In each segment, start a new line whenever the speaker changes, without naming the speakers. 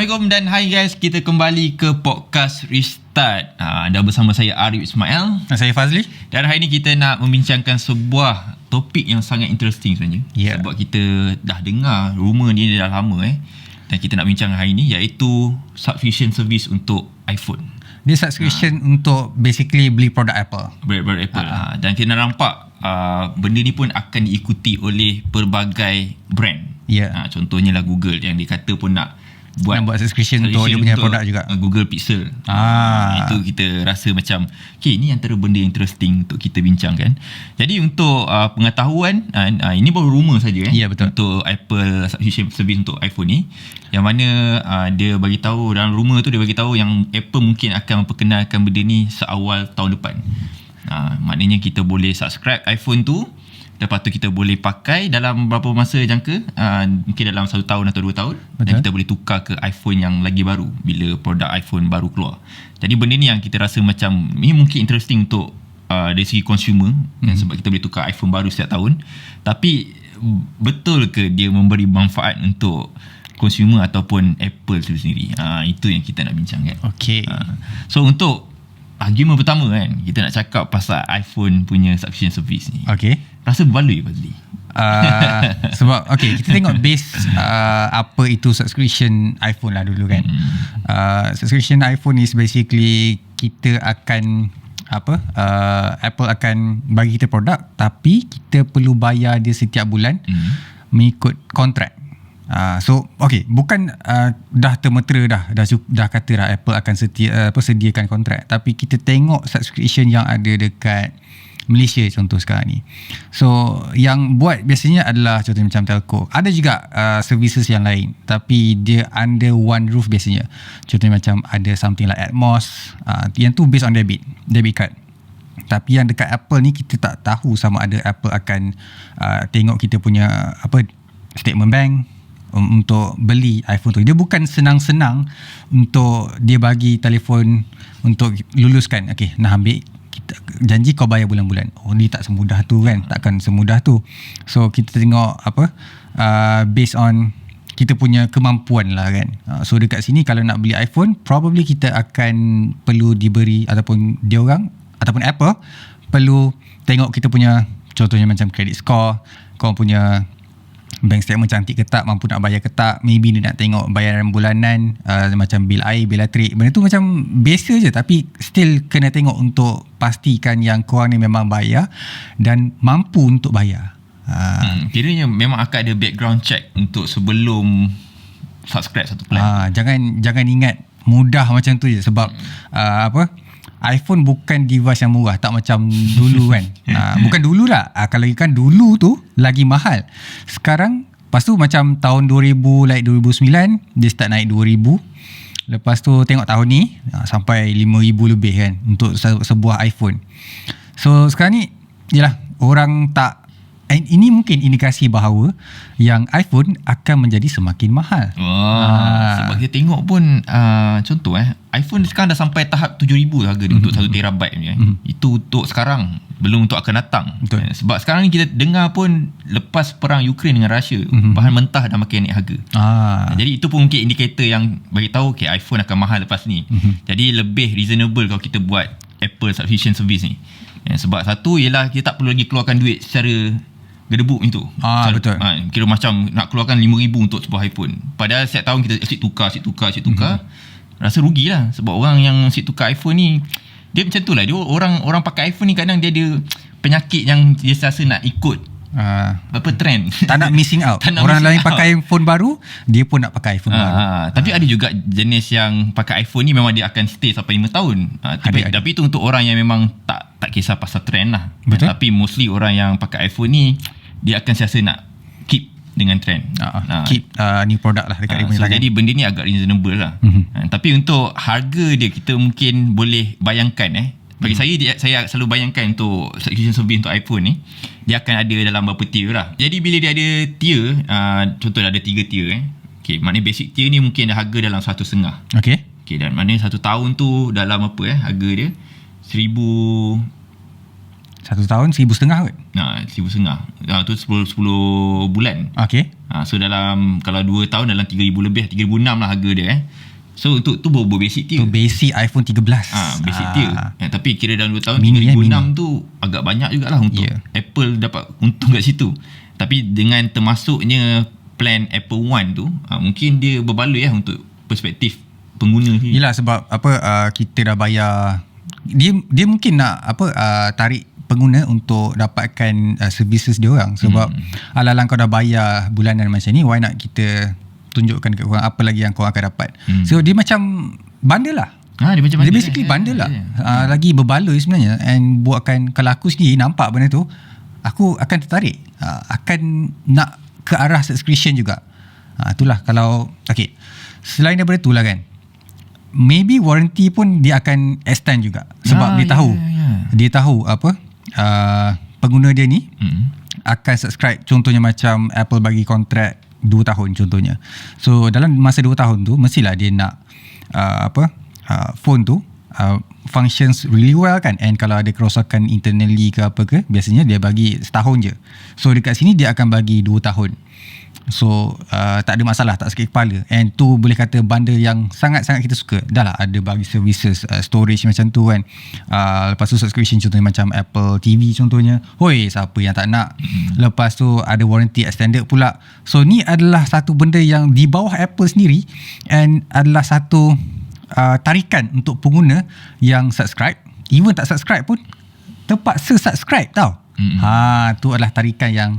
Assalamualaikum dan hai guys, kita kembali ke podcast Restart. Anda bersama saya Arif Ismail
dan saya Fazli.
Dan hari ini kita nak membincangkan sebuah topik yang sangat interesting sebenarnya. Sebab kita dah dengar rumor ni dah lama dan kita nak bincang hari ini, iaitu subscription service untuk iPhone.
Dia subscription untuk basically beli produk Apple.
Produk Apple. Dan kita nak nampak benda ni pun akan diikuti oleh pelbagai brand. Contohnya lah Google yang dia kata pun nak buat
subscription untuk dia punya produk juga,
Google Pixel. Itu kita rasa macam ni antara benda interesting untuk kita bincangkan. Jadi untuk pengetahuan, ini baru rumor saja
betul.
Untuk Apple subscription service untuk iPhone ni, yang mana dia bagi tahu dalam rumor tu, dia bagi tahu yang Apple mungkin akan memperkenalkan benda ni seawal tahun depan. Maknanya kita boleh subscribe iPhone tu, lepas tu kita boleh pakai dalam berapa masa jangka, mungkin dalam 1 tahun atau 2 tahun. Betul. Dan kita boleh tukar ke iPhone yang lagi baru bila produk iPhone baru keluar. Jadi benda ni yang kita rasa macam ni mungkin interesting untuk dari segi consumer, sebab kita boleh tukar iPhone baru setiap tahun. Tapi betul ke dia memberi manfaat untuk consumer ataupun Apple tu sendiri? Itu yang kita nak bincang kan. So untuk argument pertama kita nak cakap pasal iPhone punya subscription service ni. Rasa berbaloi Fazli.
Sebab kita tengok base apa itu subscription iPhone lah dulu kan. Subscription iPhone is basically kita akan Apple akan bagi kita produk, tapi kita perlu bayar dia setiap bulan mengikut kontrak. Bukan dah termetera dah kata dah Apple akan sediakan kontrak, tapi kita tengok subscription yang ada dekat Malaysia contoh sekarang ni. So yang buat biasanya adalah contohnya macam telco. Ada juga services yang lain, tapi dia under one roof biasanya. Contohnya macam ada something like Atmos, yang tu based on debit card. Tapi yang dekat Apple ni kita tak tahu sama ada Apple akan tengok kita punya statement bank untuk beli iPhone tu. Dia bukan senang-senang untuk dia bagi telefon untuk luluskan. Nak ambil, kita janji kau bayar bulan-bulan. Ni tak semudah tu kan. Takkan semudah tu. So kita tengok based on kita punya kemampuan lah kan. So dekat sini kalau nak beli iPhone, probably kita akan perlu diberi, ataupun dia orang ataupun Apple perlu tengok kita punya, contohnya macam credit score, kau punya bank statement cantik ke tak, mampu nak bayar ke tak. Maybe dia nak tengok bayaran bulanan, macam bil air, bil elektrik. Benda tu macam biasa je, tapi still kena tengok untuk pastikan yang korang ni memang bayar dan mampu untuk bayar.
Kiranya memang akan ada background check untuk sebelum subscribe satu plan.
Jangan ingat mudah macam tu je. Sebab iPhone bukan device yang murah, tak macam dulu kan. Bukan dulu lah, kalau kan dulu tu lagi mahal. Sekarang, lepas tu macam tahun 2009 dia start naik 2000. Lepas tu tengok tahun ni sampai 5,000 lebih kan untuk sebuah iPhone. So sekarang ni yalah, orang tak, ini mungkin indikasi bahawa yang iPhone akan menjadi semakin mahal.
Sebab kita tengok pun contoh iPhone sekarang dah sampai tahap 7,000 harga dia untuk 1 terabyte punya. Itu untuk sekarang, belum untuk akan datang. Sebab sekarang ni kita dengar pun lepas perang Ukraine dengan Russia, bahan mentah dah makin naik harga. Jadi itu pun mungkin indikator yang bagi tahu iPhone akan mahal lepas ni. Jadi lebih reasonable kalau kita buat Apple subscription service ni. Sebab satu ialah kita tak perlu lagi keluarkan duit secara gedebuk itu.
Betul.
Kira macam nak keluarkan 5,000 untuk sebuah iPhone. Padahal setiap tahun kita asyik tukar. Rasa rugilah. Sebab orang yang asyik tukar iPhone ni, dia macam tu lah. Dia orang pakai iPhone ni kadang dia ada penyakit yang dia rasa nak ikut trend.
Tak nak missing out. Orang lain pakai iPhone baru, dia pun nak pakai iPhone baru.
Tapi ada juga jenis yang pakai iPhone ni memang dia akan stay sampai 5 tahun. Tapi itu untuk orang yang memang tak kisah pasal trend lah.
Betul.
Tapi mostly orang yang pakai iPhone ni, dia akan siasa nak keep dengan trend.
Keep new product lah dekat dia punya tangan.
Jadi benda ni agak reasonable lah. Tapi untuk harga dia, kita mungkin boleh bayangkan bagi saya selalu bayangkan untuk subscription service untuk iPhone ni, dia akan ada dalam berapa tier lah. Jadi bila dia ada tier, contohnya ada 3 tier maknanya basic tier ni mungkin ada harga dalam 1,500. Dan maknanya 1 tahun tu dalam harga dia 1,000
1 tahun 1,500 kot.
1,500. Tu 10 bulan.
Okay.
So dalam, kalau 2 tahun dalam 3,000 lebih, 3,600 lah harga dia. So untuk tu baru basic tier.
Tu basic iPhone 13.
Basic tier. Tapi kira dalam 2 tahun
Mini,
3,600 tu agak banyak jugalah untuk Apple dapat untung kat situ. Tapi dengan termasuknya plan Apple One tu, mungkin dia berbaloi untuk perspektif pengguna ni.
Yelah, sebab kita dah bayar, dia mungkin nak tarik pengguna untuk dapatkan services dia orang. Sebab ala-ala kau dah bayar bulanan macam ni, why not kita tunjukkan ke korang apa lagi yang korang akan dapat. So dia macam bundle lah. Dia basically bundle lah. Lagi berbaloi sebenarnya. And buatkan, kalau aku sendiri nampak benda tu, aku akan tertarik, akan nak ke arah subscription juga. Itulah kalau okay. Selain daripada tu lah kan, maybe warranty pun dia akan extend juga. Sebab dia tahu dia tahu apa pengguna dia ni akan subscribe. Contohnya macam Apple bagi kontrak 2 tahun contohnya. So dalam masa 2 tahun tu mestilah dia nak phone tu functions really well kan. And kalau ada kerosakan internally ke apa ke, biasanya dia bagi setahun je. So dekat sini dia akan bagi 2 tahun. So tak ada masalah, tak sakit kepala. And tu boleh kata bundle yang sangat-sangat kita suka. Dah lah ada bagi services storage macam tu kan. Lepas tu subscription contohnya macam Apple TV contohnya, hoi siapa yang tak nak. Lepas tu ada warranty extended pula. So ni adalah satu benda yang di bawah Apple sendiri, and adalah satu tarikan untuk pengguna yang subscribe. Even tak subscribe pun terpaksa subscribe tau. Tu adalah tarikan yang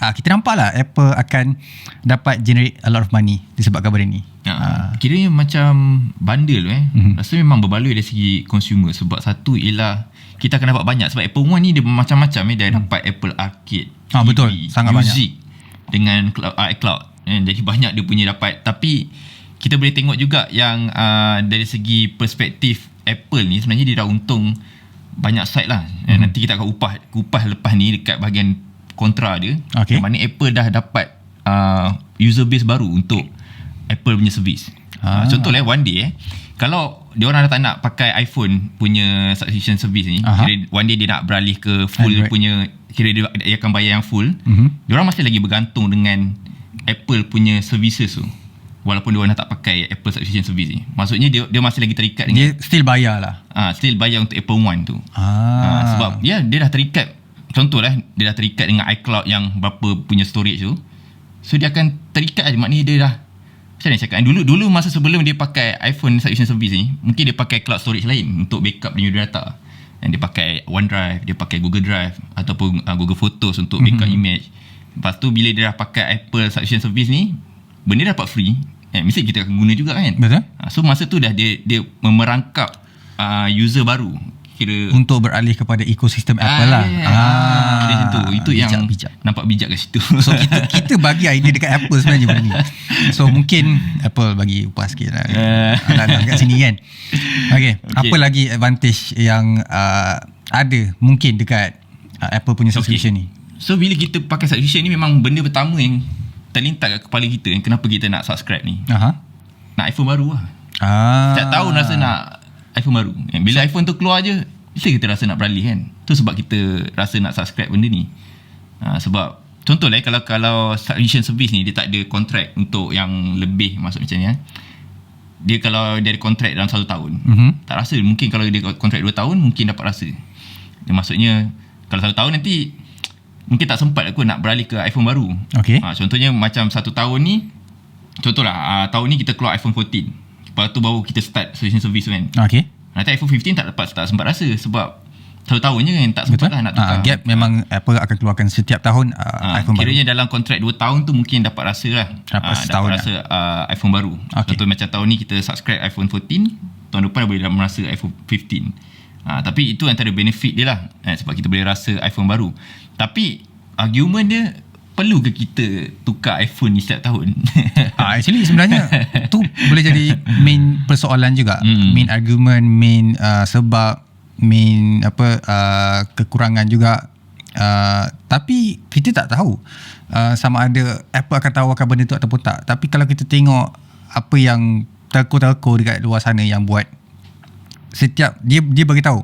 kita nampak lah Apple akan dapat generate a lot of money disebabkan benda ni.
Kiranya macam bundle rasa memang berbaloi dari segi consumer. Sebab satu ialah kita akan dapat banyak. Sebab Apple One ni dia macam-macam dia dapat Apple Arcade,
betul,
TV,
sangat
music
banyak
dengan iCloud. Jadi banyak dia punya dapat. Tapi kita boleh tengok juga yang dari segi perspektif Apple ni, sebenarnya dia dah untung banyak side lah. Nanti kita akan kupas lepas ni dekat bahagian kontra dia. Yang mana Apple dah dapat user base baru untuk Apple punya servis. Contohnya one day kalau dia orang dah tak nak pakai iPhone punya subscription service ni, kira one day dia nak beralih ke full Android punya, kira dia akan bayar yang full. Dia orang masih lagi bergantung dengan Apple punya services tu. Walaupun dia orang dah tak pakai Apple subscription service ni, maksudnya dia masih lagi terikat dengan,
dia still bayar lah.
Still bayar untuk Apple One tu. Sebab dia dah terikat. Contohlah dia dah terikat dengan iCloud yang berapa punya storage tu. So dia akan terikat je. Maknanya dia dah, macam mana cakap, dulu masa sebelum dia pakai iPhone subscription service ni, mungkin dia pakai cloud storage lain untuk backup dia punya data. Dan dia pakai OneDrive, dia pakai Google Drive ataupun Google Photos untuk backup image. Lepas tu bila dia dah pakai Apple subscription service ni, benda dapat free, mesti kita akan guna juga kan.
Betul.
So masa tu dah dia merangkap user baru, kira
untuk beralih kepada ekosistem Apple lah.
Itu bijak, yang bijak. Nampak bijak kat situ.
So kita bagi idea dekat Apple sebenarnya benda ni. So mungkin Apple bagi upah sikit lah kat sini kan. Okay. Apa lagi advantage yang ada mungkin dekat Apple punya subscription ni?
So bila kita pakai subscription ni, memang benda pertama yang terlintas kat kepala kita, yang kenapa kita nak subscribe ni, nak iPhone baru lah. Setiap tahun rasa nak iPhone baru. Bila iPhone tu keluar je, mesti kita rasa nak beralih kan. Tu sebab kita rasa nak subscribe benda ni. Sebab contoh lah, kalau subscription service ni dia tak ada kontrak untuk yang lebih, maksud macam ni dia kalau dia ada kontrak dalam 1 tahun, tak rasa. Mungkin kalau dia kontrak 2 tahun mungkin dapat rasa. Dia maksudnya kalau 1 tahun nanti mungkin tak sempat aku nak beralih ke iPhone baru. Contohnya macam 1 tahun ni, contohlah tahun ni kita keluar iPhone 14. Lepas tu baru kita start subscription service kan. Nanti iPhone 15 tak sempat rasa. Sebab 1 tahun je kan, tak sempat lah nak tukar.
Gap memang Apple akan keluarkan setiap tahun iPhone baru.
Kiranya dalam kontrak 2 tahun tu mungkin dapat rasa lah. Dapat rasa iPhone baru. Contoh macam tahun ni kita subscribe iPhone 14, tahun depan boleh merasa iPhone 15. Tapi itu antara benefit dia lah, sebab kita boleh rasa iPhone baru. Tapi argument dia, perlu ke kita tukar iPhone ni setiap tahun?
Actually sebenarnya tu boleh jadi main persoalan juga. Main argument, main sebab, main kekurangan juga. Tapi kita tak tahu sama ada Apple akan tawarkan benda tu ataupun tak. Tapi kalau kita tengok apa yang telco-telco dekat luar sana yang buat setiap dia bagi tahu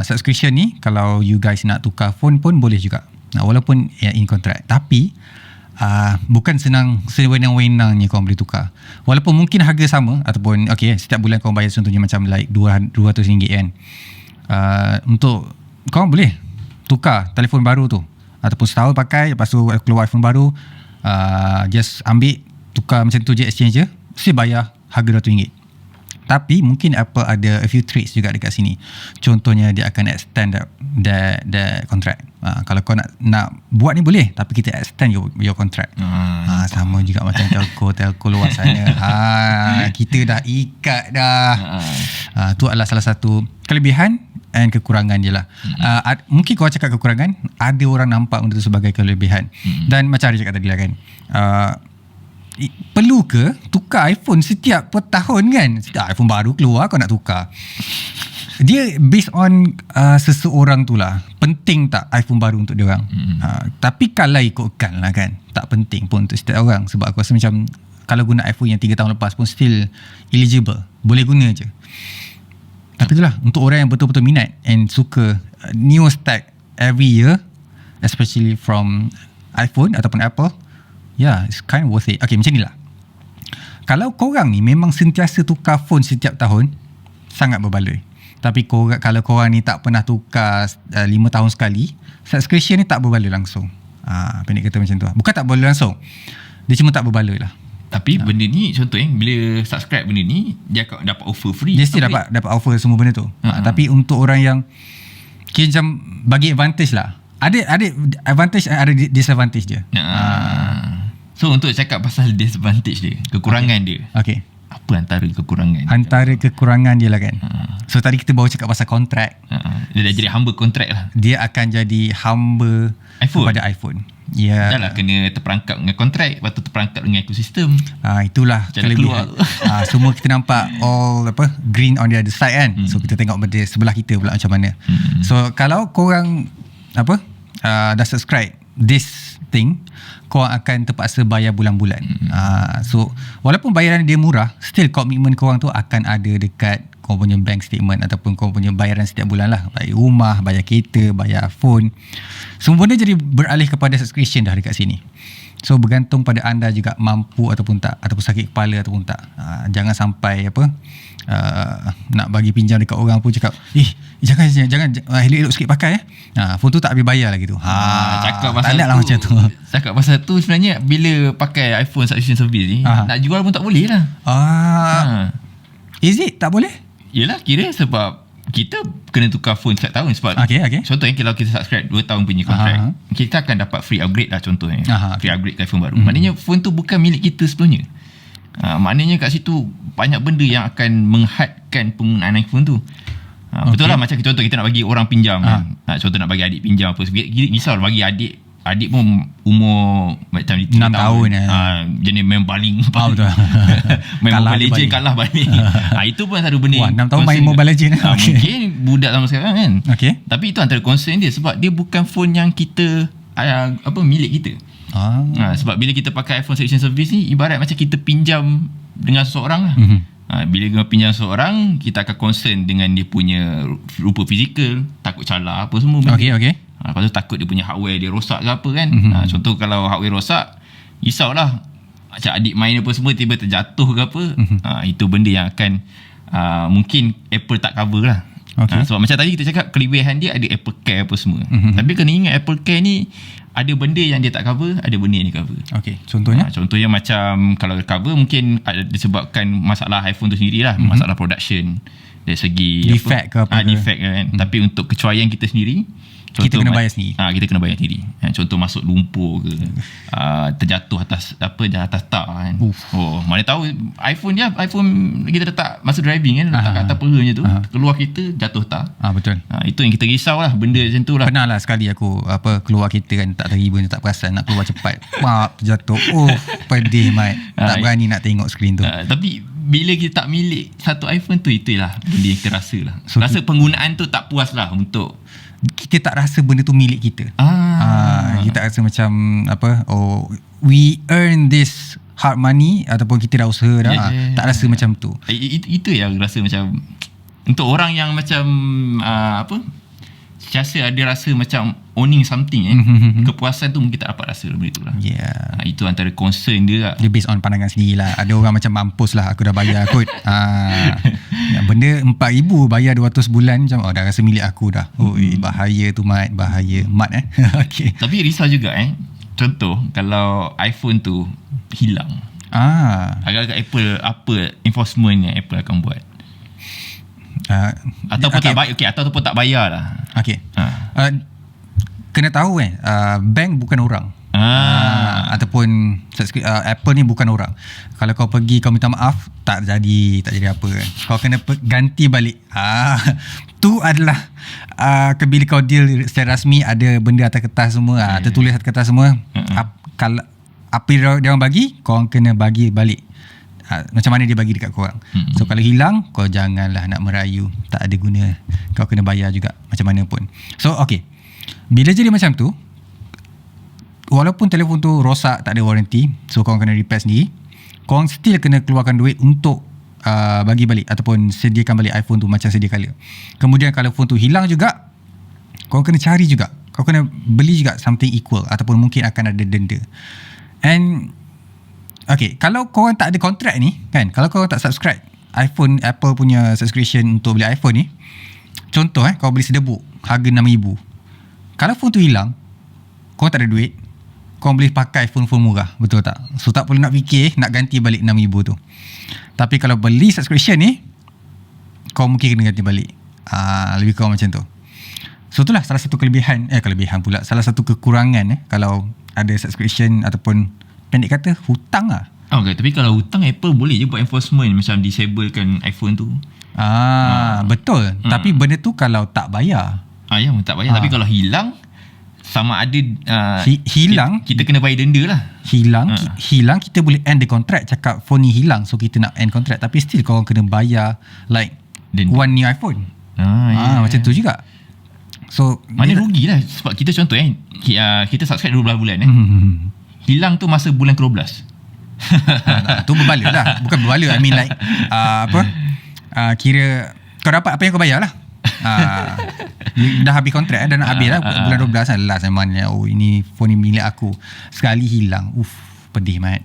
subscription ni kalau you guys nak tukar phone pun boleh juga. Walaupun in contract, tapi bukan sewenang-wenangnya korang boleh tukar. Walaupun mungkin harga sama ataupun setiap bulan korang bayar contohnya macam like RM200 kan. Untuk korang boleh tukar telefon baru tu ataupun setahun pakai, lepas tu keluar iPhone baru, just ambil tukar macam tu je, exchange je, mesti bayar harga RM200. Tapi mungkin Apple ada a few tricks juga dekat sini. Contohnya dia akan extend that contract. Kalau kau nak buat ni boleh, tapi kita extend your contract. Sama juga macam telco luar sana. Kita dah ikat dah. Tu adalah salah satu kelebihan and kekurangan je lah. Mungkin kau cakap kekurangan, ada orang nampak benda tu sebagai kelebihan. Dan macam Ari cakap tadi lah kan, perlu ke tukar iPhone setiap tahun kan? Setiap iPhone baru keluar kau nak tukar. Dia based on seseorang tu lah, penting tak iPhone baru untuk dia orang. Tapi kalau ikutkan lah kan, tak penting pun untuk setiap orang. Sebab aku rasa macam kalau guna iPhone yang 3 tahun lepas pun still eligible, boleh guna je. Tapi itulah, untuk orang yang betul-betul minat and suka new stack every year, especially from iPhone ataupun Apple, it's kind of worth it. Okay, macam ni lah. Kalau korang ni memang sentiasa tukar phone setiap tahun, sangat berbaloi. Tapi kalau korang ni tak pernah tukar 5 tahun sekali, subscription ni tak berbaloi langsung. Pendek kata macam tu lah. Bukan tak berbaloi langsung, dia cuma tak berbaloi lah.
Tapi benda ni contohnya bila subscribe benda ni, dia akan dapat offer free.
Dia still dapat offer semua benda tu. Tapi untuk orang yang macam bagi advantage lah, ada advantage, ada disadvantage dia.
So untuk cakap pasal disadvantage dia, kekurangan dia.
Okay.
Apa antara kekurangan?
Antara kekurangan dia lah kan. So tadi kita baru cakap pasal kontrak.
Dia dah jadi hamba kontrak lah.
Dia akan jadi hamba kepada iPhone.
Dah lah kena terperangkap dengan kontrak, lepas tu terperangkap dengan ekosistem.
Itulah kelebihan. Semua kita nampak all green on the other side kan. So kita tengok benda sebelah kita pula macam mana. So kalau korang dah subscribe this thing, korang akan terpaksa bayar bulan-bulan. So walaupun bayaran dia murah, still komitmen korang tu akan ada dekat korang punya bank statement ataupun korang punya bayaran setiap bulan lah. Bayar rumah, bayar kereta, bayar phone, semua benda jadi beralih kepada subscription dah dekat sini. So bergantung pada anda juga mampu ataupun tak, ataupun sakit kepala ataupun tak. Jangan sampai nak bagi pinjam dekat orang pun cakap jangan elok-elok sikit pakai phone tu tak habis bayar lagi tu.
Cakap pasal
tak nak lah macam tu.
Cakap pasal tu sebenarnya bila pakai iPhone subscription service ni, nak jual pun tak boleh lah.
Is it tak boleh?
Yelah, kira sebab kita kena tukar phone setiap tahun. Sebab contohnya kalau kita subscribe 2 tahun punya kontrak, kita akan dapat free upgrade lah contohnya. Free upgrade ke iPhone baru. Maknanya phone tu bukan milik kita sebelumnya. Maknanya kat situ banyak benda yang akan menghadkan penggunaan iPhone tu. Betul lah, macam contoh kita nak bagi orang pinjam kan. Contoh nak bagi adik pinjam apa, risau bagi adik pun umur macam 3 tahun jenis main baling
betul.
main Mobile Legends kalah balik. Itu pun satu benda.
6 tahun main Mobile Legends.
Mungkin budak zaman sekarang kan. Tapi itu antara concern dia, sebab dia bukan phone yang kita milik kita. Sebab bila kita pakai iPhone subscription service ni, ibarat macam kita pinjam dengan seseorang lah. Bila kita pinjam seseorang, kita akan concern dengan dia punya rupa fizikal, takut calar apa semua benda. Lepas tu takut dia punya hardware dia rosak ke apa kan. Contoh kalau hardware rosak, risaulah macam adik main apa semua tiba terjatuh ke apa. Itu benda yang akan mungkin Apple tak cover lah. Sebab macam tadi kita cakap, kelebihan dia ada Apple Care apa semua. Tapi kena ingat Apple Care ni ada benda yang dia tak cover, ada benda yang dia cover.
Contohnya?
Contohnya macam kalau cover mungkin ada disebabkan masalah iPhone tu sendiri lah. Masalah production dari segi
defect ke apa
defect kan. Tapi untuk kecuaian kita sendiri,
kita kena bayar sendiri.
Kita kena bayar sendiri. Contoh masuk lumpur ke, terjatuh atas tar kan. Mana tahu iPhone kita letak masa driving kan, letak kat atas peranya tu, keluar kita jatuh tar.
Betul.
Itu yang kita risau lah, benda macam tu lah.
Pernah lah sekali aku keluar kereta kan, tak terima, tak perasan nak keluar cepat, terjatuh. Pedih mat. Tak berani nak tengok skrin tu.
Tapi bila kita tak milik satu iPhone tu, itulah benda yang kita rasa lah. Rasa penggunaan tu tak puas lah, untuk
kita tak rasa benda tu milik kita. Kita rasa macam we earn this hard money ataupun kita dah usaha dah. Tak rasa macam tu.
Itu yang rasa macam Untuk orang yang macam Sentiasa ada rasa macam owning something kepuasan tu mungkin tak dapat rasa benda tu lah. Itu antara concern dia lah.
Dia based on pandangan sendiri lah. Ada orang macam mampus lah, aku dah bayar kot. Benda 4,000 bayar 200 bulan macam dah rasa milik aku dah. Bahaya tu Mat. Bahaya Mat okay.
Tapi risau juga contoh kalau iPhone tu hilang, agak-agak Apple, apa enforcement yang Apple akan buat? Ataupun ataupun tak bayar lah.
Kena tahu bank bukan orang. Ataupun Apple ni bukan orang. Kalau kau pergi kau minta maaf, tak jadi apa kan. Kau kena ganti balik. Tu adalah bila kau deal secara rasmi, ada benda atas kertas semua, tertulis atas kertas semua. Kalau apa dia orang bagi, kau kena bagi balik. Macam mana dia bagi dekat korang. So kalau hilang, kau janganlah nak merayu, tak ada guna. Kau kena bayar juga macam mana pun. So okay, bila jadi macam tu, walaupun telefon tu rosak, tak ada warranty, so korang kena repair sendiri, korang still kena keluarkan duit untuk bagi balik ataupun sediakan balik iPhone tu macam sedia kala. Kemudian kalau phone tu hilang juga, korang kena cari juga, kau kena beli juga something equal, ataupun mungkin akan ada denda. And okay, kalau korang tak ada kontrak ni kan, kalau korang tak subscribe Apple punya subscription untuk beli iPhone ni, contoh kau beli sedebuk harga 6,000. Kalau phone tu hilang, korang tak ada duit, korang boleh pakai phone murah, betul tak? So tak perlu nak fikir nak ganti balik 6,000 tu. Tapi kalau beli subscription ni, kau mungkin kena ganti balik. Lebih kurang macam tu. So itulah salah satu kelebihan pula, salah satu kekurangan kalau ada subscription ataupun pendek kata hutang lah.
Okay, tapi kalau hutang Apple boleh je buat enforcement, macam disablekan iPhone tu.
Betul. Tapi benda tu kalau tak bayar.
Yang tak bayar. Tapi kalau hilang, sama ada
hilang,
kita kena bayar denda lah.
Hilang kita boleh end the contract, cakap phone ni hilang, so kita nak end contract, tapi still korang kena bayar like denda. One new iPhone. Macam tu juga. So
mana rugilah, sebab kita contoh kita subscribe 12 bulan hilang tu masa bulan ke-12.
Tu berbala lah. Bukan berbala, I mean like kira kau dapat apa yang kau bayar lah. Dah habis kontrak, dah nak habis lah bulan 12 lah. Last memang ini phone ni milik aku, sekali hilang, pedih Mat.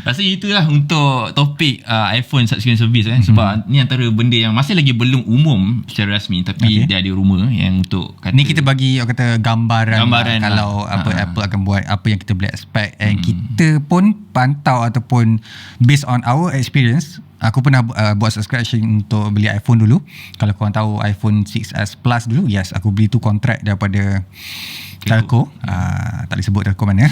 Rasanya itulah untuk topik iPhone subscription service sebab ni antara benda yang masih lagi belum umum secara rasmi, tapi dia ada rumor yang untuk
ni kita bagi gambaran kalau Apple akan buat, apa yang kita boleh expect, and kita pun pantau ataupun based on our experience. Aku pernah buat subscription untuk beli iPhone dulu. Kalau korang tahu iPhone 6s Plus dulu, yes, aku beli tu kontrak daripada telco. Tak boleh sebut telco mana.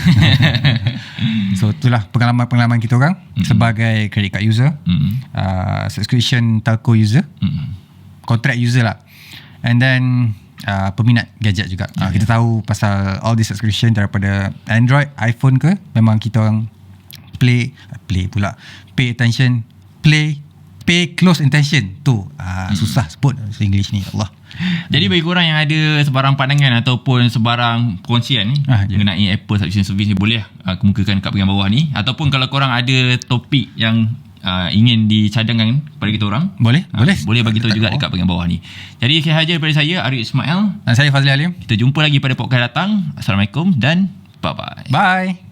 So itulah pengalaman kita orang sebagai credit card user, subscription telco user, contract user lah, and then peminat gadget juga. Kita tahu pasal all this subscription daripada Android, iPhone ke, memang kita orang pay close attention tu. Susah sebut English ni, Allah.
Jadi bagi korang yang ada sebarang pandangan ataupun sebarang perkongsian mengenai Apple subscription service ni, boleh kemukakan kat bahagian bawah ni, ataupun kalau korang ada topik yang ingin dicadangkan kepada kita orang, boleh bagi tahu juga dekat bahagian bawah ni. Jadi sekian saja daripada saya, Arif Ismail,
dan saya Fazli Alim.
Kita jumpa lagi pada podcast datang. Assalamualaikum dan bye-bye.
Bye.